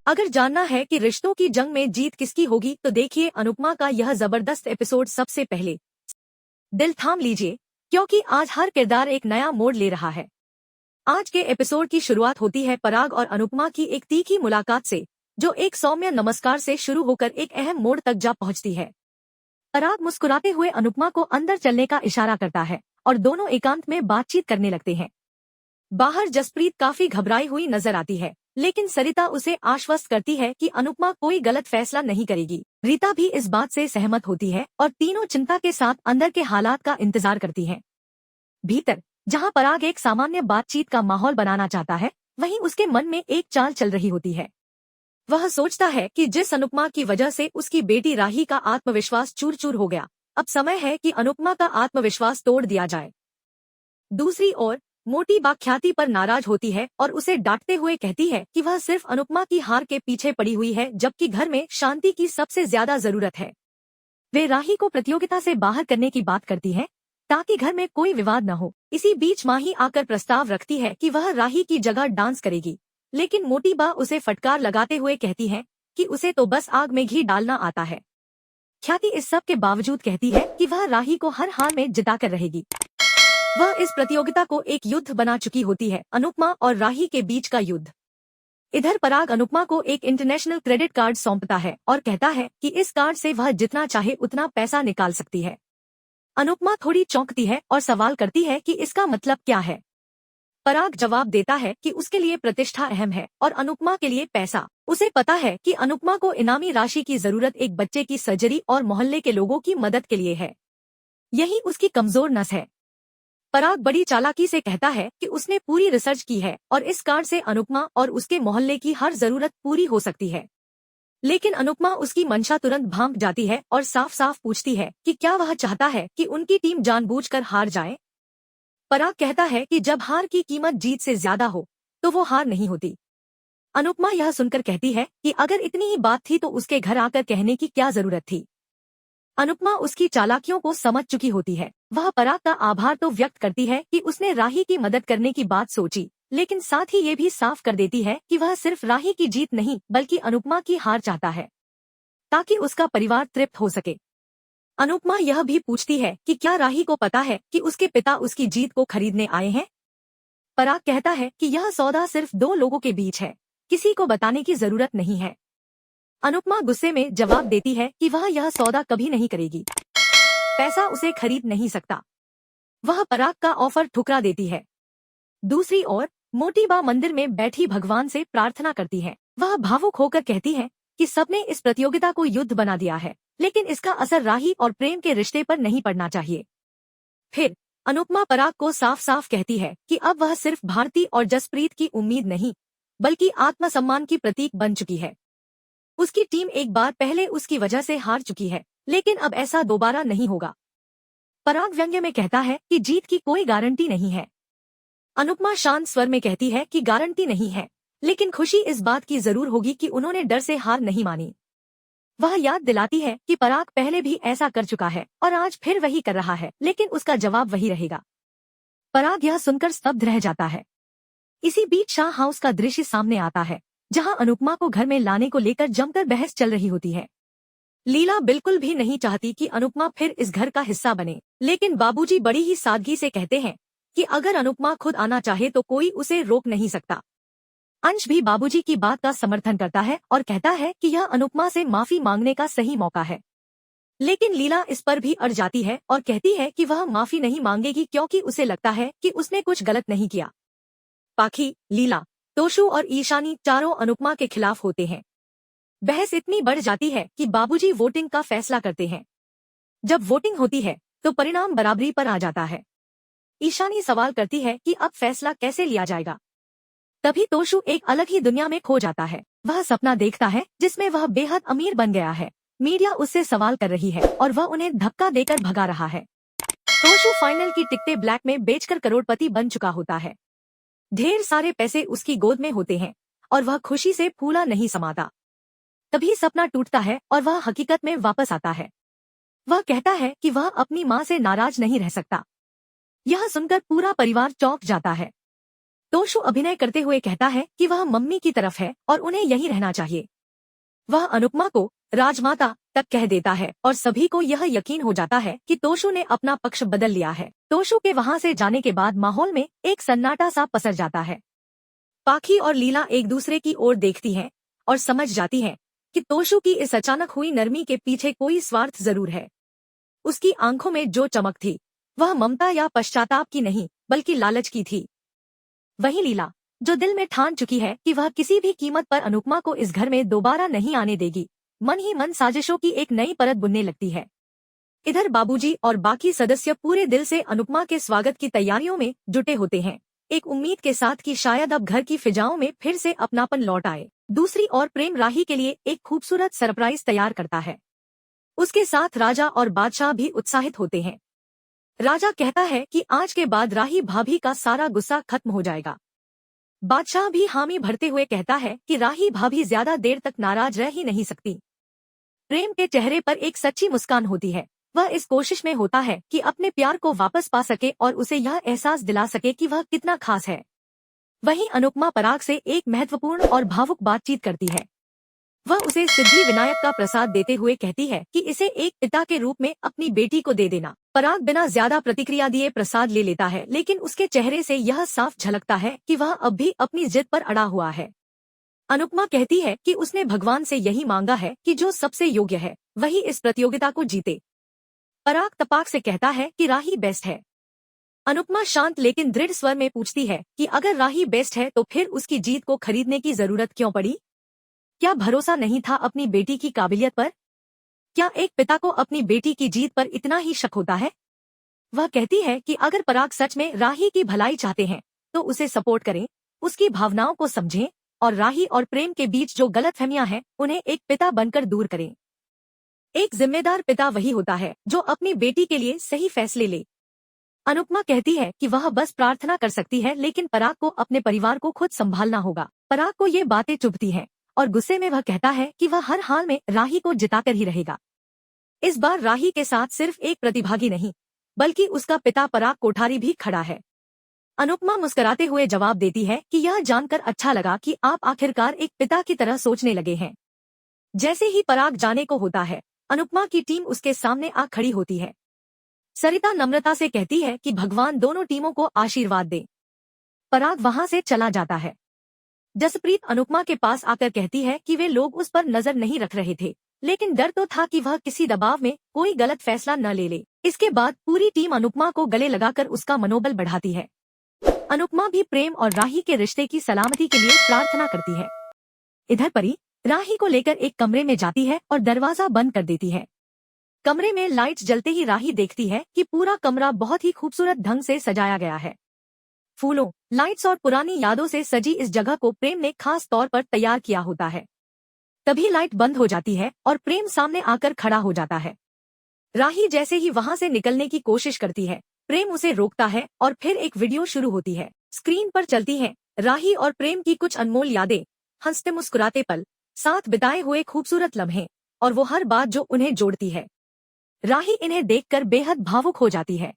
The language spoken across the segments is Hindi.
अगर जानना है कि रिश्तों की जंग में जीत किसकी होगी तो देखिए अनुपमा का यह जबरदस्त एपिसोड। सबसे पहले दिल थाम लीजिए क्योंकि आज हर किरदार एक नया मोड़ ले रहा है। आज के एपिसोड की शुरुआत होती है पराग और अनुपमा की एक तीखी मुलाकात से, जो एक सौम्य नमस्कार से शुरू होकर एक अहम मोड़ तक जा पहुंचती है। पराग मुस्कुराते हुए अनुपमा को अंदर चलने का इशारा करता है और दोनों एकांत में बातचीत करने लगते हैं। बाहर जसप्रीत काफी घबराई हुई नजर आती है, लेकिन सरिता उसे आश्वस्त करती है कि अनुपमा कोई गलत फैसला नहीं करेगी। रीता भी इस बात से सहमत होती है और तीनों चिंता के साथ अंदर के हालात का इंतजार करती हैं। भीतर जहां पराग एक सामान्य बातचीत का माहौल बनाना चाहता है, वहीं उसके मन में एक चाल चल रही होती है। वह सोचता है कि जिस अनुपमा की वजह से उसकी बेटी राही का आत्मविश्वास चूर चूर हो गया, अब समय है कि अनुपमा का आत्मविश्वास तोड़ दिया जाए। दूसरी ओर मोटी बा ख्याति पर नाराज होती है और उसे डांटते हुए कहती है कि वह सिर्फ अनुपमा की हार के पीछे पड़ी हुई है, जबकि घर में शांति की सबसे ज्यादा जरूरत है। वे राही को प्रतियोगिता से बाहर करने की बात करती है ताकि घर में कोई विवाद न हो। इसी बीच माही आकर प्रस्ताव रखती है कि वह राही की जगह डांस करेगी, लेकिन मोटी बा उसे फटकार लगाते हुए कहती है कि उसे तो बस आग में घी डालना आता है। ख्याति इस सब के बावजूद कहती है कि वह राही को हर हाल में जिताकर रहेगी। वह इस प्रतियोगिता को एक युद्ध बना चुकी होती है, अनुपमा और राही के बीच का युद्ध। इधर पराग अनुपमा को एक इंटरनेशनल क्रेडिट कार्ड सौंपता है और कहता है कि इस कार्ड से वह जितना चाहे उतना पैसा निकाल सकती है। अनुपमा थोड़ी चौंकती है और सवाल करती है कि इसका मतलब क्या है। पराग जवाब देता है कि उसके लिए प्रतिष्ठा अहम है और अनुपमा के लिए पैसा। उसे पता है कि अनुपमा को इनामी राशि की जरूरत एक बच्चे की सर्जरी और मोहल्ले के लोगों की मदद के लिए है। यही उसकी कमजोर नस है। पराग बड़ी चालाकी से कहता है कि उसने पूरी रिसर्च की है और इस कार्ड से अनुपमा और उसके मोहल्ले की हर जरूरत पूरी हो सकती है। लेकिन अनुपमा उसकी मंशा तुरंत भांप जाती है और साफ साफ पूछती है कि क्या वह चाहता है कि उनकी टीम जानबूझकर हार जाए। पराग कहता है कि जब हार की कीमत जीत से ज्यादा हो तो वो हार नहीं होती। अनुपमा यह सुनकर कहती है कि अगर इतनी ही बात थी तो उसके घर आकर कहने की क्या जरूरत थी। अनुपमा उसकी चालाकियों को समझ चुकी होती है। वह पराग का आभार तो व्यक्त करती है कि उसने राही की मदद करने की बात सोची, लेकिन साथ ही ये भी साफ कर देती है कि वह सिर्फ राही की जीत नहीं बल्कि अनुपमा की हार चाहता है, ताकि उसका परिवार तृप्त हो सके। अनुपमा यह भी पूछती है कि क्या राही को पता है कि उसके पिता उसकी जीत को खरीदने आए हैं। पराग कहता है कि यह सौदा सिर्फ दो लोगों के बीच है, किसी को बताने की जरूरत नहीं है। अनुपमा गुस्से में जवाब देती है कि वह यह सौदा कभी नहीं करेगी, पैसा उसे खरीद नहीं सकता। वह पराग का ऑफर ठुकरा देती है। दूसरी ओर मोटी बा मंदिर में बैठी भगवान से प्रार्थना करती है। वह भावुक होकर कहती है कि सबने इस प्रतियोगिता को युद्ध बना दिया है, लेकिन इसका असर राही और प्रेम के रिश्ते पर नहीं पड़ना चाहिए। फिर अनुपमा पराग को साफ साफ कहती है कि अब वह सिर्फ भारती और जसप्रीत की उम्मीद नहीं बल्कि आत्मसम्मान की प्रतीक बन चुकी है। उसकी टीम एक बार पहले उसकी वजह से हार चुकी है, लेकिन अब ऐसा दोबारा नहीं होगा। पराग व्यंग्य में कहता है कि जीत की कोई गारंटी नहीं है। अनुपमा शांत स्वर में कहती है कि गारंटी नहीं है, लेकिन खुशी इस बात की जरूर होगी कि उन्होंने डर से हार नहीं मानी। वह याद दिलाती है कि पराग पहले भी ऐसा कर चुका है और आज फिर वही कर रहा है, लेकिन उसका जवाब वही रहेगा। पराग यह सुनकर स्तब्ध रह जाता है। इसी बीच शाह हाउस का दृश्य सामने आता है, जहां अनुपमा को घर में लाने को लेकर जमकर बहस चल रही होती है। लीला बिल्कुल भी नहीं चाहती कि अनुपमा फिर इस घर का हिस्सा बने, लेकिन बाबूजी बड़ी ही सादगी से कहते हैं कि अगर अनुपमा खुद आना चाहे तो कोई उसे रोक नहीं सकता। अंश भी बाबूजी की बात का समर्थन करता है और कहता है कि यह अनुपमा से माफी मांगने का सही मौका है। लेकिन लीला इस पर भी अड़ जाती है और कहती है कि वह माफी नहीं मांगेगी क्योंकि उसे लगता है कि उसने कुछ गलत नहीं किया। पाखी, लीला, तोशु और ईशानी चारों अनुपमा के खिलाफ होते हैं। बहस इतनी बढ़ जाती है कि बाबूजी वोटिंग का फैसला करते हैं। जब वोटिंग होती है तो परिणाम बराबरी पर आ जाता है। ईशानी सवाल करती है कि अब फैसला कैसे लिया जाएगा। तभी तोशु एक अलग ही दुनिया में खो जाता है। वह सपना देखता है जिसमें वह बेहद अमीर बन गया है। मीडिया उससे सवाल कर रही है और वह उन्हें धक्का देकर भगा रहा है। तोशु फाइनल की टिकटें ब्लैक में बेचकर करोड़पति बन चुका होता है। ढेर सारे पैसे उसकी गोद में होते हैं और वह खुशी से फूला नहीं समाता। तभी सपना टूटता है और वह हकीकत में वापस आता है। वह कहता है कि वह अपनी माँ से नाराज नहीं रह सकता। यह सुनकर पूरा परिवार चौंक जाता है। तोशु अभिनय करते हुए कहता है कि वह मम्मी की तरफ है और उन्हें यहीं रहना चाहिए। वह अनुपमा को राजमाता तक कह देता है और सभी को यह यकीन हो जाता है कि तोशु ने अपना पक्ष बदल लिया है। तोशु के वहां से जाने के बाद माहौल में एक सन्नाटा सा पसर जाता है। पाखी और लीला एक दूसरे की ओर देखती हैं और समझ जाती हैं कि तोशु की इस अचानक हुई नरमी के पीछे कोई स्वार्थ जरूर है। उसकी आंखों में जो चमक थी वह ममता या पश्चाताप की नहीं बल्कि लालच की थी। वहीं लीला, जो दिल में ठान चुकी है कि वह किसी भी कीमत पर अनुपमा को इस घर में दोबारा नहीं आने देगी, मन ही मन साजिशों की एक नई परत बुनने लगती है। इधर बाबूजी और बाकी सदस्य पूरे दिल से अनुपमा के स्वागत की तैयारियों में जुटे होते हैं, एक उम्मीद के साथ कि शायद अब घर की फिजाओं में फिर से अपनापन लौट आए। दूसरी ओर प्रेम राही के लिए एक खूबसूरत सरप्राइज तैयार करता है। उसके साथ राजा और बादशाह भी उत्साहित होते हैं। राजा कहता है कि आज के बाद राही भाभी का सारा गुस्सा खत्म हो जाएगा। बादशाह भी हामी भरते हुए कहता है कि राही भाभी ज्यादा देर तक नाराज रह ही नहीं सकती। प्रेम के चेहरे पर एक सच्ची मुस्कान होती है। वह इस कोशिश में होता है कि अपने प्यार को वापस पा सके और उसे यह एहसास दिला सके कि वह कितना खास है। वहीं अनुपमा पराग से एक महत्वपूर्ण और भावुक बातचीत करती है। वह उसे सिद्धि विनायक का प्रसाद देते हुए कहती है कि इसे एक पिता के रूप में अपनी बेटी को दे देना। पराग बिना ज्यादा प्रतिक्रिया दिए प्रसाद ले लेता है, लेकिन उसके चेहरे से यह साफ झलकता है कि वह अब भी अपनी जिद पर अड़ा हुआ है। अनुपमा कहती है कि उसने भगवान से यही मांगा है कि जो सबसे योग्य है वही इस प्रतियोगिता को जीते। पराग तपाक से कहता है कि राही बेस्ट है। अनुपमा शांत लेकिन दृढ़ स्वर में पूछती है कि अगर राही बेस्ट है तो फिर उसकी जीत को खरीदने की जरूरत क्यों पड़ी? क्या भरोसा नहीं था अपनी बेटी की काबिलियत पर? क्या एक पिता को अपनी बेटी की जीत पर इतना ही शक होता है? वह कहती है कि अगर पराग सच में राही की भलाई चाहते हैं तो उसे सपोर्ट करें, उसकी भावनाओं को समझें और राही और प्रेम के बीच जो गलतफहमियां हैं उन्हें एक पिता बनकर दूर करें। एक जिम्मेदार पिता वही होता है जो अपनी बेटी के लिए सही फैसले ले। अनुपमा कहती है कि वह बस प्रार्थना कर सकती है, लेकिन पराग को अपने परिवार को खुद संभालना होगा। पराग को ये बातें चुभती हैं और गुस्से में वह कहता है कि वह हर हाल में राही को जिताकर ही रहेगा। इस बार राही के साथ सिर्फ एक प्रतिभागी नहीं बल्कि उसका पिता पराग कोठारी भी खड़ा है। अनुपमा मुस्कुराते हुए जवाब देती है कि यह जानकर अच्छा लगा कि आप आखिरकार एक पिता की तरह सोचने लगे हैं। जैसे ही पराग जाने को होता है, अनुपमा की टीम उसके सामने आ खड़ी होती है। सरिता नम्रता से कहती है कि भगवान दोनों टीमों को आशीर्वाद दे। पराग वहां से चला जाता है। जसप्रीत अनुपमा के पास आकर कहती है कि वे लोग उस पर नजर नहीं रख रहे थे, लेकिन डर तो था कि वह किसी दबाव में कोई गलत फैसला न ले ले। इसके बाद पूरी टीम अनुपमा को गले लगाकर उसका मनोबल बढ़ाती है। अनुपमा भी प्रेम और राही के रिश्ते की सलामती के लिए प्रार्थना करती है। इधर परी राही को लेकर एक कमरे में जाती है और दरवाजा बंद कर देती है। कमरे में लाइट्स जलते ही राही देखती है कि पूरा कमरा बहुत ही खूबसूरत ढंग से सजाया गया है। फूलों, लाइट्स और पुरानी यादों से सजी इस जगह को प्रेम ने खास तौर पर तैयार किया होता है। तभी लाइट बंद हो जाती है और प्रेम सामने आकर खड़ा हो जाता है। राही जैसे ही वहां से निकलने की कोशिश करती है, प्रेम उसे रोकता है और फिर एक वीडियो शुरू होती है। स्क्रीन पर चलती है राही और प्रेम की कुछ अनमोल यादें, हंसते मुस्कुराते पल, साथ बिताए हुए खूबसूरत लम्हे और वो हर बात जो उन्हें जोड़ती है। राही इन्हें देखकर बेहद भावुक हो जाती है।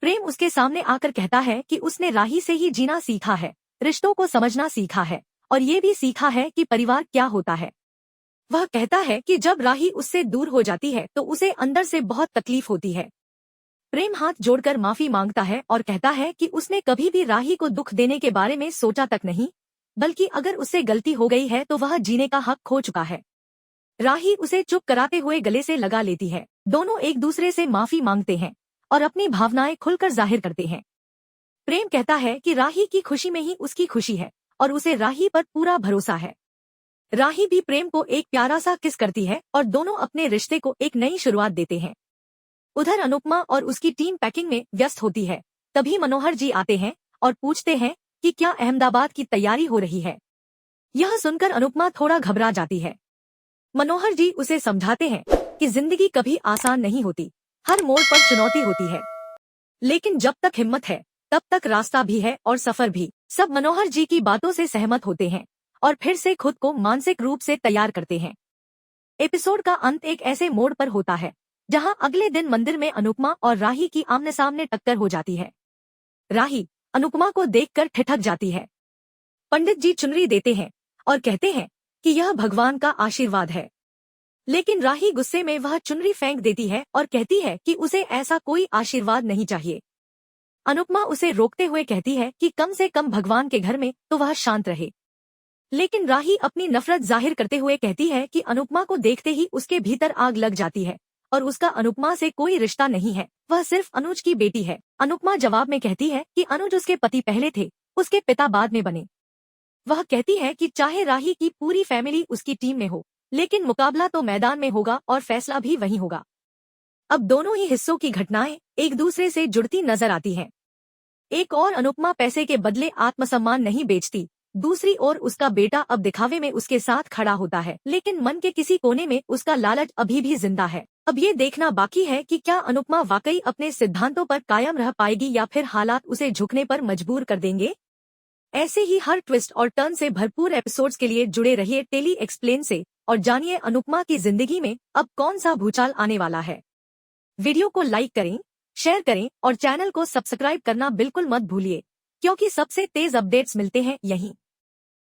प्रेम उसके सामने आकर कहता है कि उसने राही से ही जीना सीखा है, रिश्तों को समझना सीखा है और ये भी सीखा है कि परिवार क्या होता है। वह कहता है कि जब राही उससे दूर हो जाती है तो उसे अंदर से बहुत तकलीफ होती है। प्रेम हाथ जोड़कर माफी मांगता है और कहता है कि उसने कभी भी राही को दुख देने के बारे में सोचा तक नहीं, बल्कि अगर उससे गलती हो गई है तो वह जीने का हक खो चुका है। राही उसे चुप कराते हुए गले से लगा लेती है। दोनों एक दूसरे से माफी मांगते हैं और अपनी भावनाएं खुलकर जाहिर करते हैं। प्रेम कहता है कि राही की खुशी में ही उसकी खुशी है और उसे राही पर पूरा भरोसा है। राही भी प्रेम को एक प्यारा सा किस करती है और दोनों अपने रिश्ते को एक नई शुरुआत देते हैं। उधर अनुपमा और उसकी टीम पैकिंग में व्यस्त होती है। तभी मनोहर जी आते हैं और पूछते हैं कि क्या अहमदाबाद की तैयारी हो रही है। यह सुनकर अनुपमा थोड़ा घबरा जाती है। मनोहर जी उसे समझाते हैं कि जिंदगी कभी आसान नहीं होती, हर मोड़ पर चुनौती होती है, लेकिन जब तक हिम्मत है तब तक रास्ता भी है और सफर भी। सब मनोहर जी की बातों से सहमत होते हैं और फिर से खुद को मानसिक रूप से तैयार करते हैं। एपिसोड का अंत एक ऐसे मोड़ पर होता है जहां अगले दिन मंदिर में अनुपमा और राही की आमने सामने टक्कर हो जाती है। राही, अनुपमा को देखकर ठिठक जाती है। पंडित जी चुनरी देते हैं और कहते हैं कि यह भगवान का आशीर्वाद है। लेकिन राही गुस्से में वह चुनरी फेंक देती है और कहती है कि उसे ऐसा कोई आशीर्वाद नहीं चाहिए। अनुपमा उसे रोकते हुए कहती है कि कम से कम भगवान के घर में तो वह शांत रहे। लेकिन राही अपनी नफरत जाहिर करते हुए कहती है कि अनुपमा को देखते ही उसके भीतर आग लग जाती है और उसका अनुपमा से कोई रिश्ता नहीं है, वह सिर्फ अनुज की बेटी है। अनुपमा जवाब में कहती है कि अनुज उसके पति पहले थे, उसके पिता बाद में बने। वह कहती है कि चाहे राही की पूरी फैमिली उसकी टीम में हो, लेकिन मुकाबला तो मैदान में होगा और फैसला भी वहीं होगा। अब दोनों ही हिस्सों की घटनाएं एक दूसरे से जुड़ती नजर आती हैं। एक और अनुपमा पैसे के बदले आत्मसम्मान नहीं बेचती, दूसरी ओर उसका बेटा अब दिखावे में उसके साथ खड़ा होता है, लेकिन मन के किसी कोने में उसका लालच अभी भी जिंदा है। अब ये देखना बाकी है कि क्या अनुपमा वाकई अपने सिद्धांतों पर कायम रह पाएगी या फिर हालात उसे झुकने पर मजबूर कर देंगे। ऐसे ही हर ट्विस्ट और टर्न से भरपूर एपिसोड्स के लिए जुड़े रहिए टेली एक्सप्लेन से और जानिए अनुपमा की जिंदगी में अब कौन सा भूचाल आने वाला है। वीडियो को लाइक करें, शेयर करें और चैनल को सब्सक्राइब करना बिल्कुल मत भूलिए, क्योंकि सबसे तेज अपडेट्स मिलते हैं यहीं।